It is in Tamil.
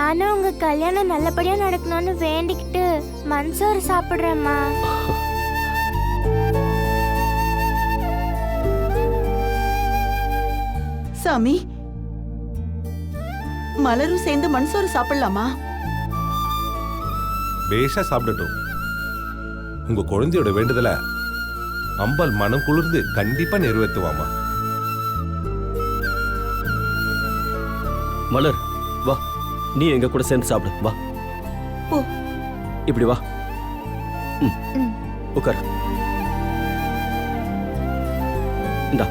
நானும் உங்க கல்யாணம் நல்லபடியா நடக்கணும்னு வேண்டிக்கிட்டு மண்சோறு சாப்பிடுறேம்மா. சாமி, மலரும் சேர்ந்து மண்சோறு சாப்பிடலாமா? பேஷா சாப்பிடட்டும். உங்க குழந்தையோட வேண்டுதல அம்பாள் மனம் குளிர்ந்து கண்டிப்பா நிறைவேற்றுவாமா. மலர் வா, நீ எங்க கூட சேர்ந்து சாப்பிடு. வா, போ. இப்படி வா. உட்கார். இந்தா.